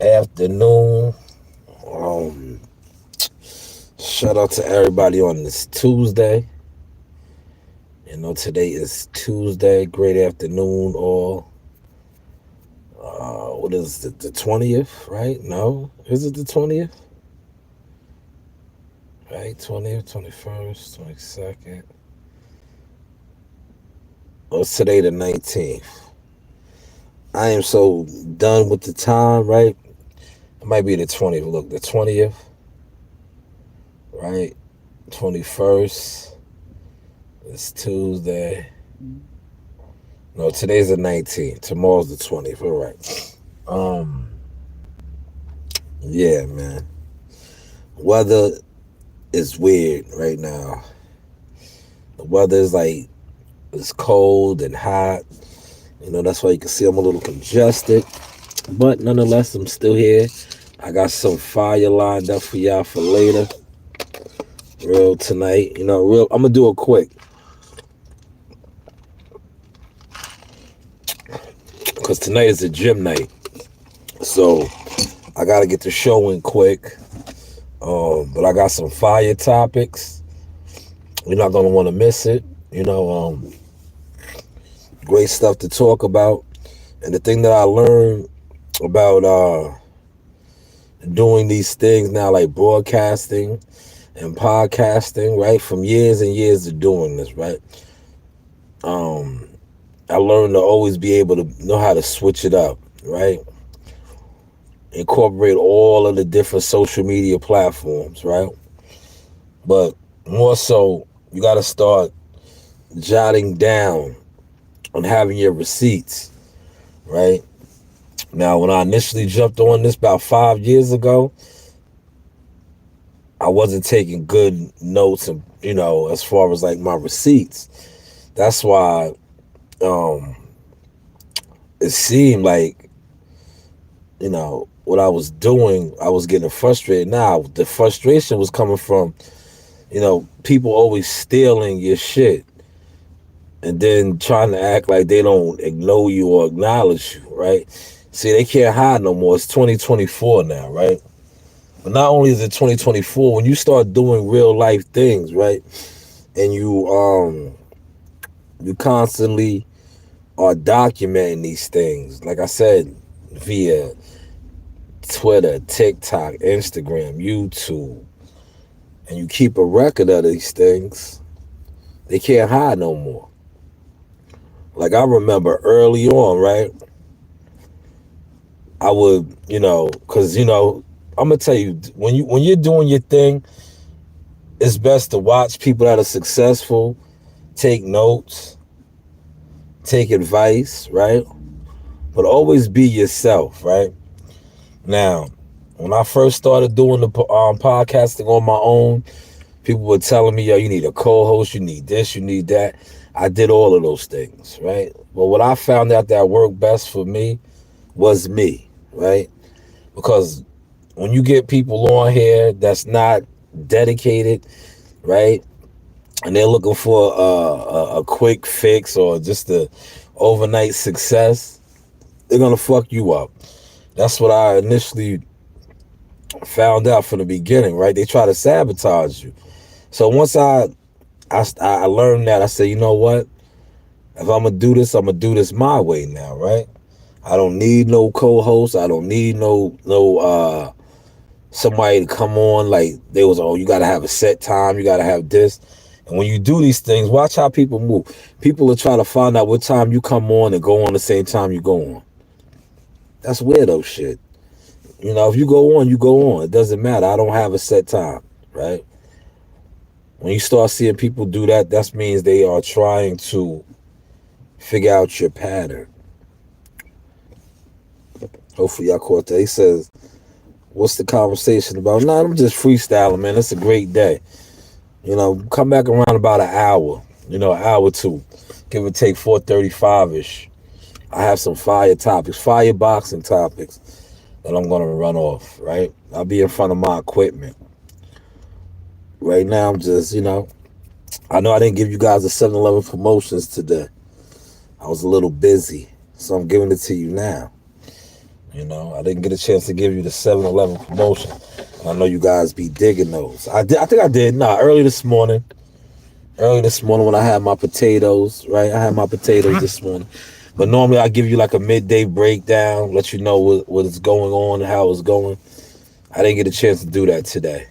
afternoon. Um, Shout out to everybody on this Tuesday. Today is Tuesday. Great afternoon, all. What is it? The 20th, right? No, is it the 20th? Right, 20th, 21st, 22nd. Oh, it's today the 19th. I am so done with the time, right? It might be the 20th. Look, the 20th, right? 21st. It's Tuesday. No, today's the 19th. Tomorrow's the 20th. All right. Um, yeah, man. Weather is weird right now. The weather is like it's cold and hot. That's why you can see I'm a little congested. But nonetheless, I'm still here. I got some fire lined up for y'all for later. Real tonight. I'm gonna do it quick. Because tonight is a gym night. So I gotta get the show in quick. But I got some fire topics. You're not gonna want to miss it. Great stuff to talk about. And the thing that I learned about doing these things now, like broadcasting and podcasting, right? From years and years of doing this, right? I learned to always be able to know how to switch it up, right? Incorporate all of the different social media platforms, right? But more so, you got to start jotting down on having your receipts, right? Now, when I initially jumped on this about 5 years ago, I wasn't taking good notes and, as far as like my receipts. That's why um, it seemed like, what I was doing, I was getting frustrated. Now, the frustration was coming from, people always stealing your shit and then trying to act like they don't ignore you or acknowledge you, right? See, they can't hide no more. It's 2024 now, right? But not only is it 2024, when you start doing real life things, right? And you constantly are documenting these things, like I said, via Twitter, TikTok, Instagram, YouTube, and you keep a record of these things, they can't hide no more. Like I remember early on, right? I would, because I'm gonna tell you, when you're doing your thing, it's best to watch people that are successful, take notes, take advice, right? But always be yourself, right? Now, when I first started doing the podcasting on my own, people were telling me, yo, you need a co-host, you need this, you need that. I did all of those things, right? But what I found out that worked best for me was me, right? Because when you get people on here that's not dedicated, right? And they're looking for a quick fix or just a overnight success, they're gonna fuck you up. That's what I initially found out from the beginning, right? They try to sabotage you. So once I learned that, I said, you know what? If I'm gonna do this, I'm gonna do this my way now, right? I don't need no co-host. I don't need no somebody to come on like they was, oh, you gotta have a set time, you gotta have this. And when you do these things, watch how people move. People are trying to find out what time you come on and go on the same time you go on. That's weirdo shit. If you go on, you go on. It doesn't matter. I don't have a set time, right? When you start seeing people do that, that means they are trying to figure out your pattern. Hopefully y'all caught that. He says, what's the conversation about? Nah, I'm just freestyling, man. It's a great day. Come back around about an hour, an hour or two. Give or take 4:35-ish. I have some fire topics, fire boxing topics that I'm going to run off, right? I'll be in front of my equipment. Right now, I'm just, I know I didn't give you guys the 7-Eleven promotions today. I was a little busy, so I'm giving it to you now. I didn't get a chance to give you the 7-Eleven promotion. I know you guys be digging those. I did. I think I did. Nah, early this morning. Early this morning when I had my potatoes, right? I had my potatoes this morning. But normally I give you like a midday breakdown, let you know what is going on and how it's going. I didn't get a chance to do that today.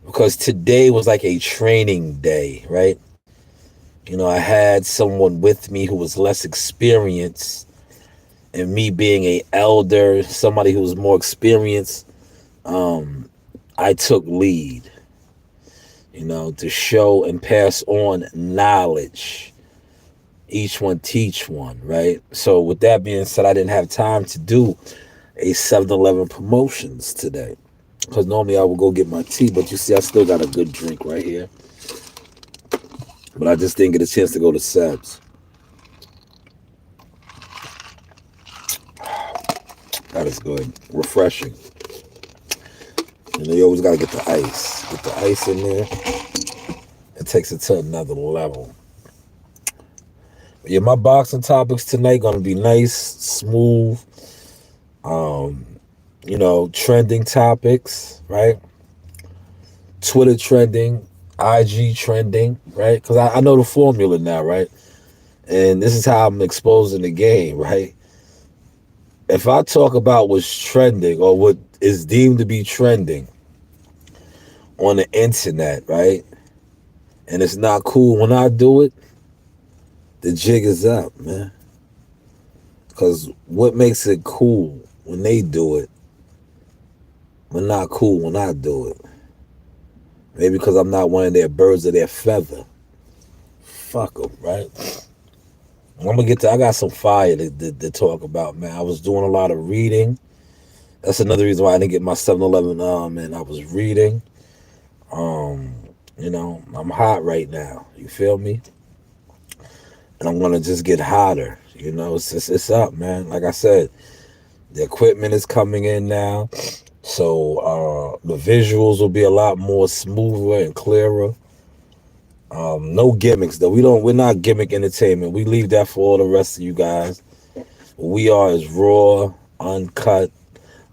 Because today was like a training day, right? I had someone with me who was less experienced, and me being a elder, somebody who was more experienced, I took lead, to show and pass on knowledge. Each one teach one, right? So with that being said, I didn't have time to do a 7-Eleven promotions today. Because normally I would go get my tea, but you see I still got a good drink right here. But I just didn't get a chance to go to Seb's. That is good. Refreshing. You always got to get the ice. Get the ice in there. It takes it to another level. But yeah, my boxing topics tonight going to be nice, smooth, trending topics, right? Twitter trending, IG trending, right? Because I know the formula now, right? And this is how I'm exposing the game, right? If I talk about what's trending or what is deemed to be trending on the internet, right? And it's not cool when I do it, the jig is up, man. Because what makes it cool when they do it, but not cool when I do it? Maybe because I'm not one of their birds of their feather. Fuck them, right? I got some fire to talk about, man. I was doing a lot of reading. That's another reason why I didn't get my 7-Eleven and I was reading. I'm hot right now. You feel me? And I'm gonna just get hotter. It's up, man. Like I said, the equipment is coming in now. So the visuals will be a lot more smoother and clearer. No gimmicks though. We're not gimmick entertainment. We leave that for all the rest of you guys. What we are is raw, uncut,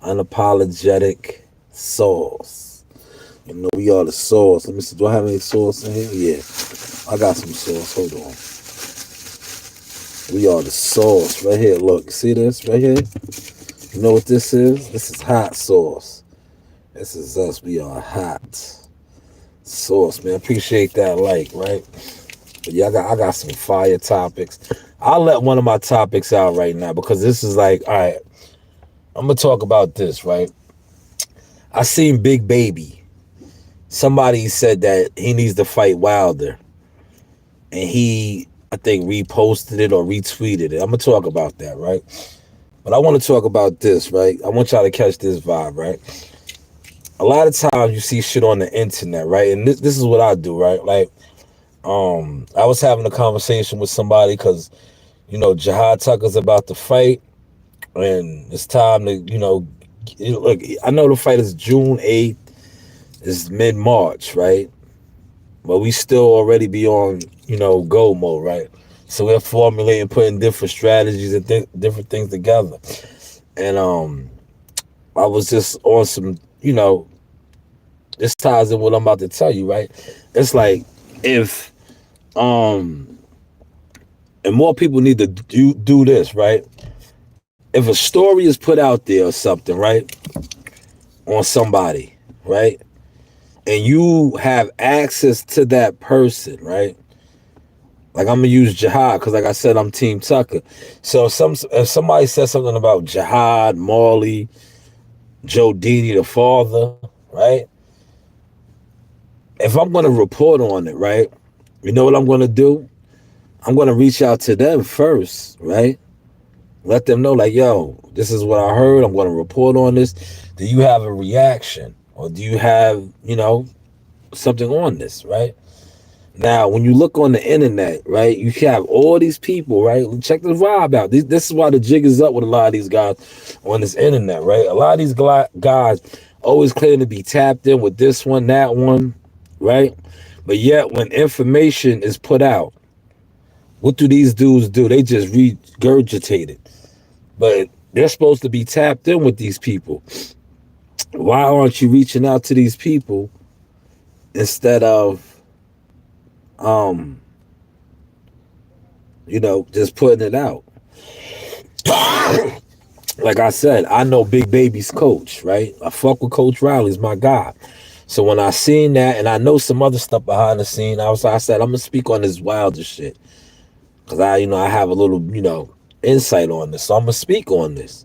unapologetic sauce. We are the sauce. Let me see. Do I have any sauce in here? Yeah. I got some sauce. Hold on. We are the sauce right here. Look, see this right here? You know what this is? This is hot sauce. This is us. We are hot sauce, man. Appreciate that right? But yeah, I got some fire topics. I'll let one of my topics out right now because this is like, all right, I'm going to talk about this, right? I seen Big Baby. Somebody said that he needs to fight Wilder. And he, I think, reposted it or retweeted it. I'm going to talk about that, right? But I want to talk about this, right? I want y'all to catch this vibe, right? A lot of times you see shit on the internet, right? And this is what I do, right? Like, I was having a conversation with somebody because, Jihad Tucker's about to fight. And it's time to, look, I know the fight is June 8th. It's mid-March, right? But we still already be on, go mode, right? So we're formulating, putting different strategies and different things together. And I was just on some, this ties in what I'm about to tell you, right? It's like if and more people need to do this, right? If a story is put out there or something, right, on somebody, right, and you have access to that person, right? Like I'm gonna use Jihad because, like I said, I'm Team Tucker. So if somebody says something about Jihad, Marley, Joe Dini, the father, right? If I'm gonna report on it, right? You know what I'm gonna do? I'm gonna reach out to them first, right? Let them know, like, yo, this is what I heard. I'm gonna report on this. Do you have a reaction, or do you have, something on this, right? Now, when you look on the internet, right, you have all these people, right? Check the vibe out. This is why the jig is up with a lot of these guys on this internet, right? A lot of these guys always claim to be tapped in with this one, that one, right? But yet, when information is put out, what do these dudes do? They just regurgitate it. But They're supposed to be tapped in with these people. Why aren't you reaching out to these people instead of, um, just putting it out? Like I said, I know Big Baby's coach, right? I fuck with Coach Riley's my guy. So when I seen that, and I know some other stuff behind the scene, I said, I'm gonna speak on this wilder shit. Cause I have a little, insight on this. So I'm gonna speak on this.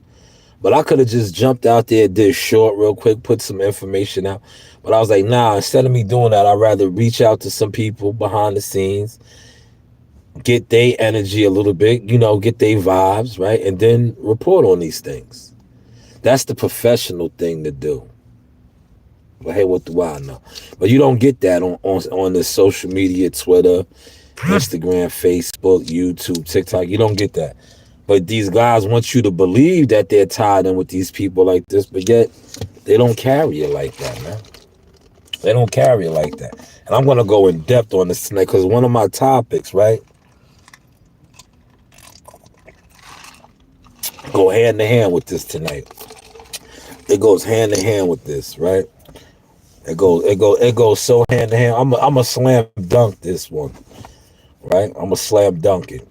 But I could have just jumped out there, did short real quick, put some information out. But I was like, nah, instead of me doing that, I'd rather reach out to some people behind the scenes, get their energy a little bit, get their vibes, right? And then report on these things. That's the professional thing to do. But hey, what do I know? But you don't get that on this social media, Twitter, Instagram, Facebook, YouTube, TikTok. You don't get that. But these guys want you to believe that they're tied in with these people like this, but yet they don't carry it like that, man. They don't carry it like that. And I'm going to go in depth on this tonight because one of my topics, right, go hand in hand with this tonight. It goes hand in hand with this, right? It goes so hand in hand. I'm a slam dunk this one, right? I'm a slam dunk it.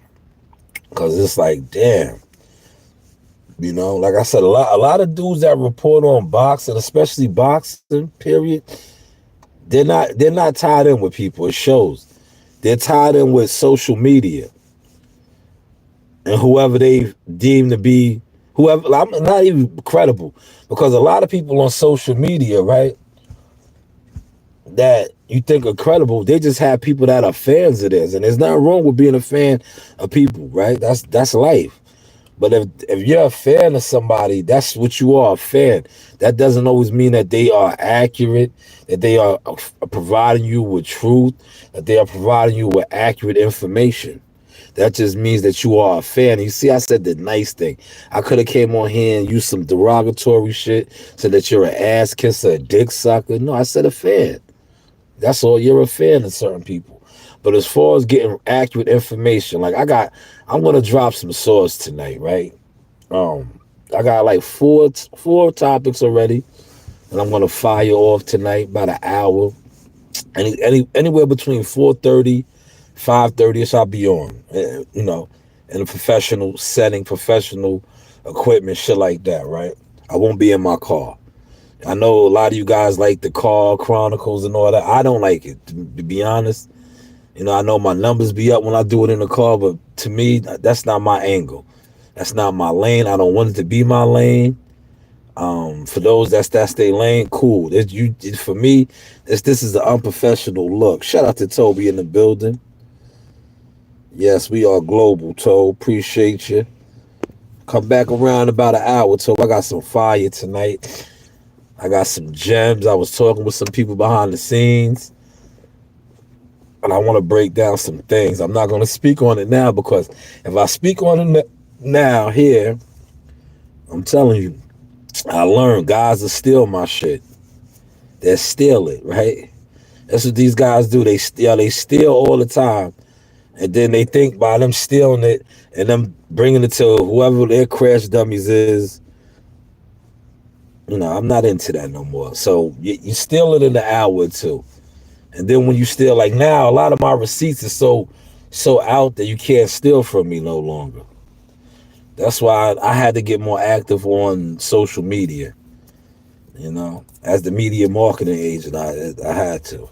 Cause it's like, damn, like I said, a lot of dudes that report on boxing, especially boxing, period, they're not tied in with people. It shows. They're tied in with social media and whoever they deem to be, whoever. I'm not even credible because a lot of people on social media, right, that you think are credible, they just have people that are fans of this, and there's nothing wrong with being a fan of people, right? That's life. But if you're a fan of somebody, that's what you are, a fan. That doesn't always mean that they are accurate, that they are providing you with truth, that they are providing you with accurate information. That just means that you are a fan. You see, I said the nice thing. I could have came on here and used some derogatory shit, said that you're an ass kisser, a dick sucker. No, I said a fan. That's all. You're a fan of certain people. But as far as getting accurate information, like I'm gonna drop some source tonight, right? I got like four topics already, and I'm gonna fire off tonight about an hour. Anywhere between 4:30, 5:30ish, I'll be on. In a professional setting, professional equipment, shit like that, right? I won't be in my car. I know a lot of you guys like the car chronicles and all that. I don't like it, to be honest. I know my numbers be up when I do it in the car, but to me, that's not my angle. That's not my lane. I don't want it to be my lane. For those that's their lane, cool. For me, this is an unprofessional look. Shout out to Toby in the building. Yes, we are global, Toby. Appreciate you. Come back around about an hour, Toby. I got some fire tonight. I got some gems. I was talking with some people behind the scenes. And I want to break down some things. I'm not going to speak on it now because if I speak on it now here, I'm telling you, I learned guys will steal my shit. They steal it, right? That's what these guys do. They steal all the time. And then they think by them stealing it and them bringing it to whoever their crash dummies is, I'm not into that no more. So you steal it in an hour or two. And then when you steal, like now, a lot of my receipts are so out that you can't steal from me no longer. That's why I had to get more active on social media. As the media marketing agent, I had to.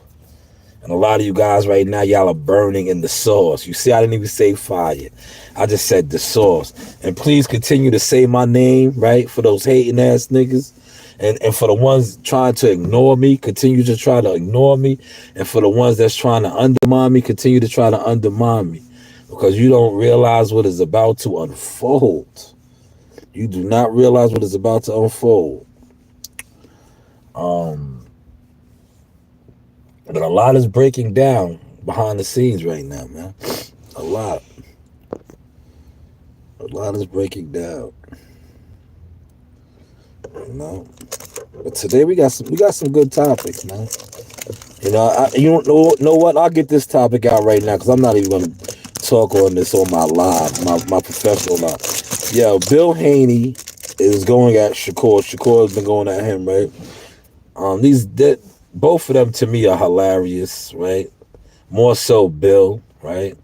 And a lot of you guys right now, y'all are burning in the sauce. You see, I didn't even say fire. I just said the sauce. And please continue to say my name, right? For those hating ass niggas. And for the ones trying to ignore me, continue to try to ignore me. And for the ones that's trying to undermine me, continue to try to undermine me. Because you don't realize what is about to unfold. You do not realize what is about to unfold. But a lot is breaking down behind the scenes right now, man. A lot. A lot is breaking down. But today we got some good topics, man. You don't know what? I'll get this topic out right now because I'm not even gonna talk on this on my live, my professional live. Yeah, Bill Haney is going at Shakur. Shakur's been going at him, right? Both of them to me are hilarious, right? More so Bill, right?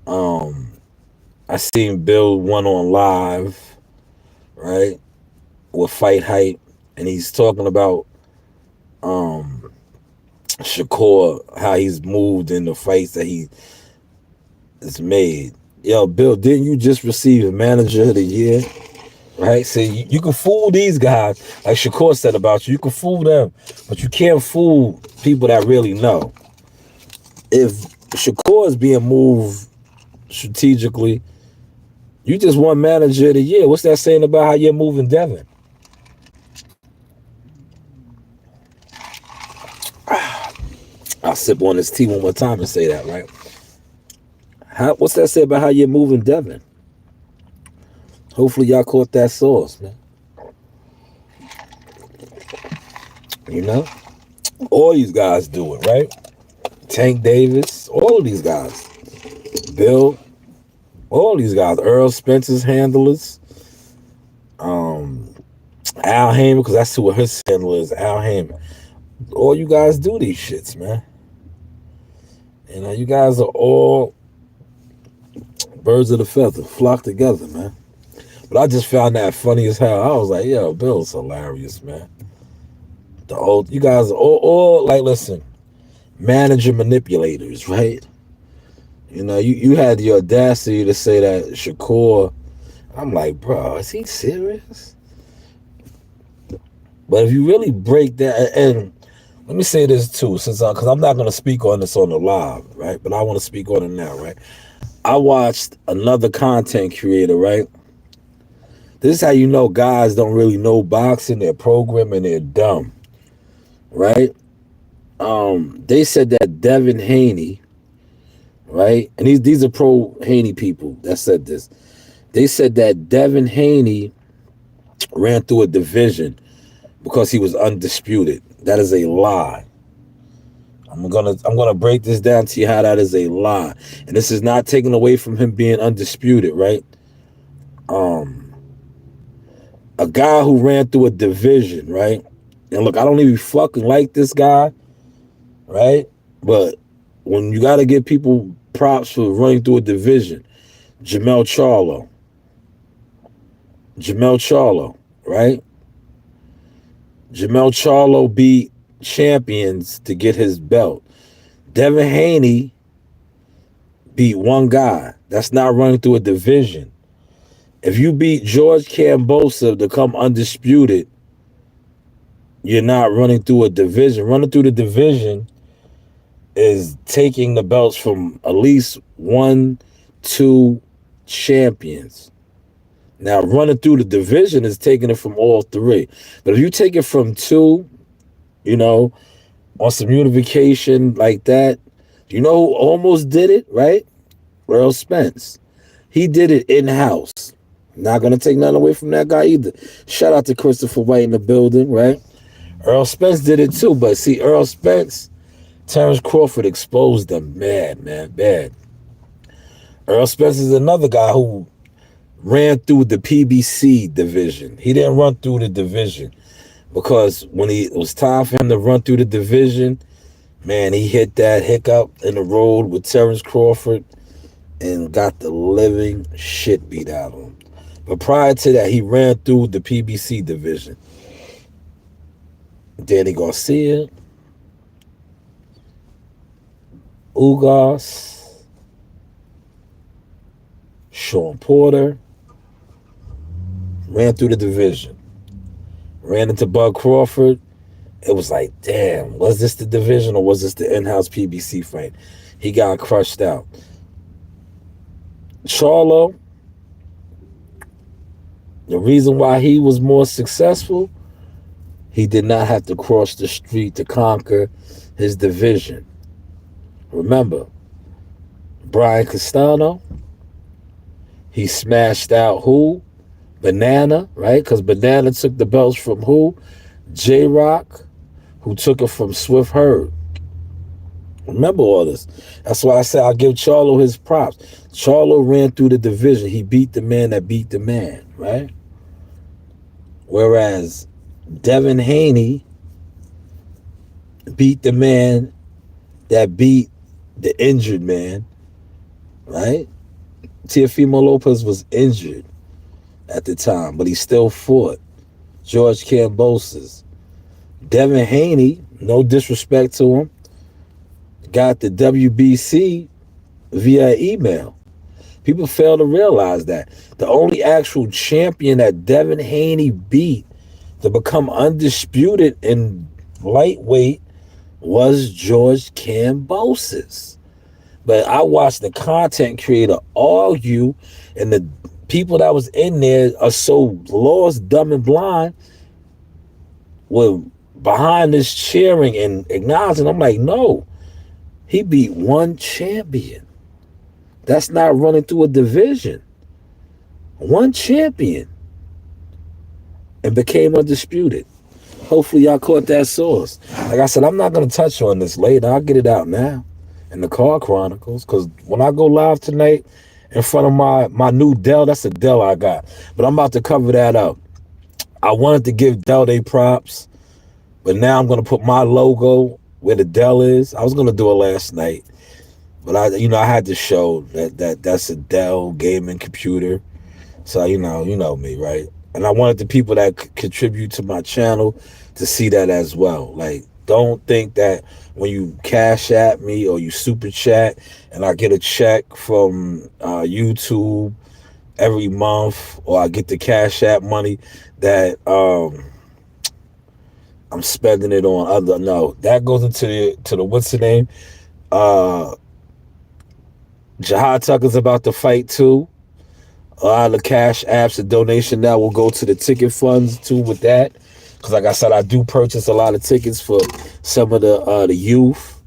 I seen Bill one on live, right, with Fight Hype, and he's talking about Shakur, how he's moved in the fights that he has made. Yo, Bill, didn't you just receive Manager of the Year? Right? So you can fool these guys, like Shakur said about you. You can fool them, but you can't fool people that really know. If Shakur is being moved strategically, you just won Manager of the Year. What's that saying about how you're moving Devin? I'll sip on this tea one more time and say that, right? What's that say about how you're moving Devin? Hopefully y'all caught that sauce, man. You know? All these guys do it, right? Tank Davis, all of these guys. Bill, all these guys. Earl Spencer's handlers. Al Heyman, because that's who his handler is, Al Heyman. All you guys do these shits, man. You know, you guys are all birds of the feather, flock together, man. But I just found that funny as hell. I was like, yo, Bill's hilarious, man. You guys are all like, listen, manager manipulators, right? You know, you had the audacity to say that Shakur. I'm like, bro, is he serious? But if you really break that, and let me say this too, because I'm not going to speak on this on the live, right? But I want to speak on it now, right? I watched another content creator, right? This is how you know guys don't really know boxing. They're programming, they're dumb, right? They said that Devin Haney, right? And these are pro Haney people that said this. They said that Devin Haney ran through a division because he was undisputed. That is a lie. I'm gonna break this down to you how that is a lie. And this is not taken away from him being undisputed, right? A guy who ran through a division, right? And look, I don't even fucking like this guy, right? But when you gotta give people props for running through a division, Jamel Charlo, right? Jamel Charlo beat champions to get his belt. Devin Haney beat one guy. That's not running through a division. If you beat George Kambosos to come undisputed, you're not running through a division. Running through the division is taking the belts from at least 1-2 champions. Now, running through the division is taking it from all three. But if you take it from 2, you know, on some unification like that, you know who almost did it, right? Earl Spence. He did it in-house. Not going to take nothing away from that guy either. Shout out to Christopher White in the building, right? Earl Spence did it too, but see, Earl Spence, Terrence Crawford exposed them bad. Earl Spence is another guy who ran through the PBC division. He didn't run through the division because when it was time for him to run through the division, man, he hit that hiccup in the road with Terrence Crawford and got the living shit beat out of him. But prior to that, he ran through the PBC division. Danny Garcia, Ugas, Sean Porter, ran through the division. Ran into Bud Crawford. It was like, damn, was this the division or was this the in-house PBC fight? He got crushed out. Charlo, the reason why he was more successful, he did not have to cross the street to conquer his division. Remember, Brian Castano, he smashed out who? Banana, right? Because Banana took the belts from who? J-Rock, who took it from Swift Herd. Remember all this. That's why I said I'll give Charlo his props. Charlo ran through the division. He beat the man that beat the man, right? Whereas Devin Haney beat the man that beat the injured man, right? Teofimo Lopez was injured at the time, but he still fought. George Kambosos. Devin Haney, no disrespect to him, got the WBC via email. People fail to realize that. The only actual champion that Devin Haney beat to become undisputed in lightweight was George Kambosos. But I watched the content creator argue, and the people that was in there are so lost, dumb, and blind were behind this cheering and acknowledging. I'm like, no, he beat one champion. That's not running through a division. One champion. And became undisputed. Hopefully y'all caught that source. Like I said, I'm not going to touch on this later. I'll get it out now in the Car Chronicles. Because when I go live tonight in front of my new Dell, that's a Dell I got. But I'm about to cover that up. I wanted to give Dell their props. But now I'm going to put my logo where the Dell is. I was going to do it last night. But I had to show that's a Dell gaming computer. So, you know me, right? And I wanted the people that contribute to my channel to see that as well. Like, don't think that when you cash at me or you super chat and I get a check from YouTube every month, or I get the cash app money, that I'm spending it on other. No, that goes into the what's the name? Jihad Tucker's about to fight too. A lot of the cash apps and donation now will go to the ticket funds too with that. Because like I said, I do purchase a lot of tickets for some of the youth,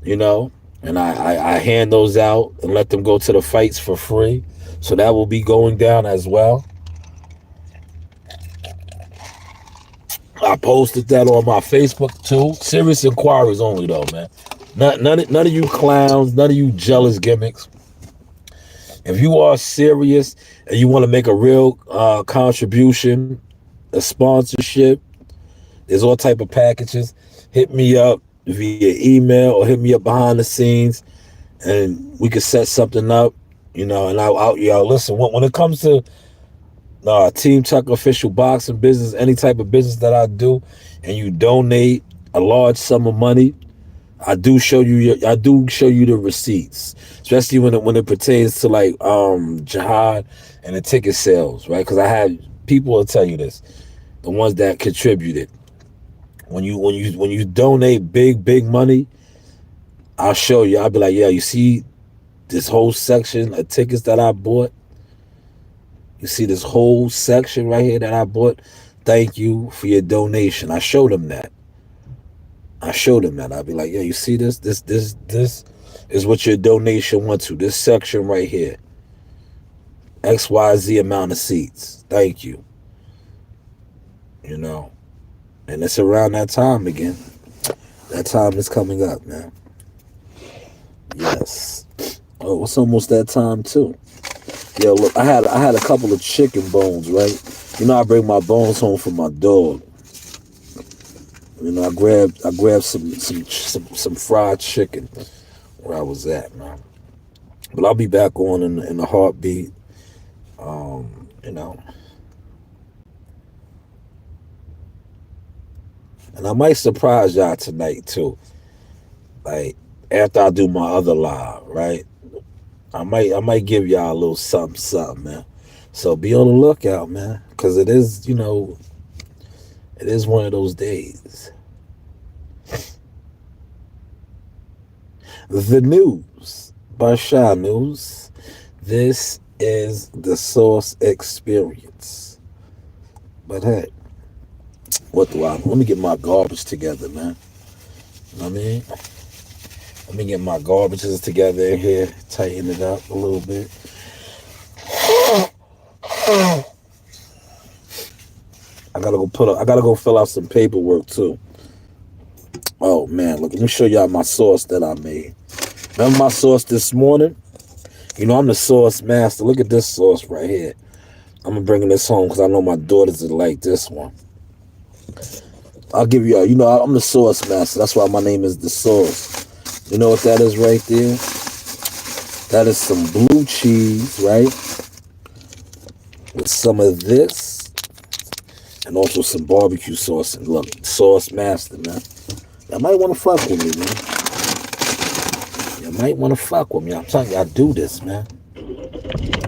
and I hand those out and let them go to the fights for free. So that will be going down as well. I posted that on my Facebook too. Serious inquiries only though, man. None of you clowns, none of you jealous gimmicks. If you are serious and you want to make a real contribution, a sponsorship, there's all type of packages. Hit me up via email or hit me up behind the scenes, and we could set something up. And y'all listen. When it comes to Team Tucker official boxing business, any type of business that I do, and you donate a large sum of money, I do show you the receipts, especially when it pertains to like Jihad and the ticket sales, right? Because I had people will tell you this, the ones that contributed. When you donate big money, I'll show you. I'll be like, yeah, you see this whole section of tickets that I bought. You see this whole section right here that I bought. Thank you for your donation. I showed them that. I'll be like, yeah, you see this? This is what your donation went to. This section right here. XYZ amount of seats. Thank you. And it's around that time again. That time is coming up, man. Yes. Oh, it's almost that time too. Yo, look, I had a couple of chicken bones, right? I bring my bones home from my dog. I grabbed some fried chicken where I was at, man. But I'll be back on in a heartbeat. And I might surprise y'all tonight too. Like after I do my other live, right? I might give y'all a little something, man. So be on the lookout, man, because it is, it is one of those days. The news by Shy News. This is the Source Experience. But hey, let me get my garbage together, man. You know what I mean? Let me get my garbages together in here, tighten it up a little bit. I gotta go fill out some paperwork too. Oh man, look, let me show y'all my sauce that I made. Remember my sauce this morning? I'm the sauce master. Look at this sauce right here. I'm gonna bring this home because I know my daughters would like this one. I'll give you, I'm the sauce master. That's why my name is the sauce. You know what that is right there? That is some blue cheese, right? With some of this. And also some barbecue sauce. And look, sauce master, man. Y'all might want to fuck with me, man. You might want to fuck with me. I'm telling you, I do this, man.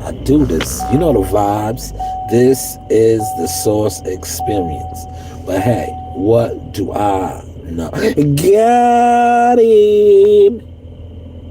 I do this. You know the vibes. This is the sauce experience. But hey, what do I know? Got him.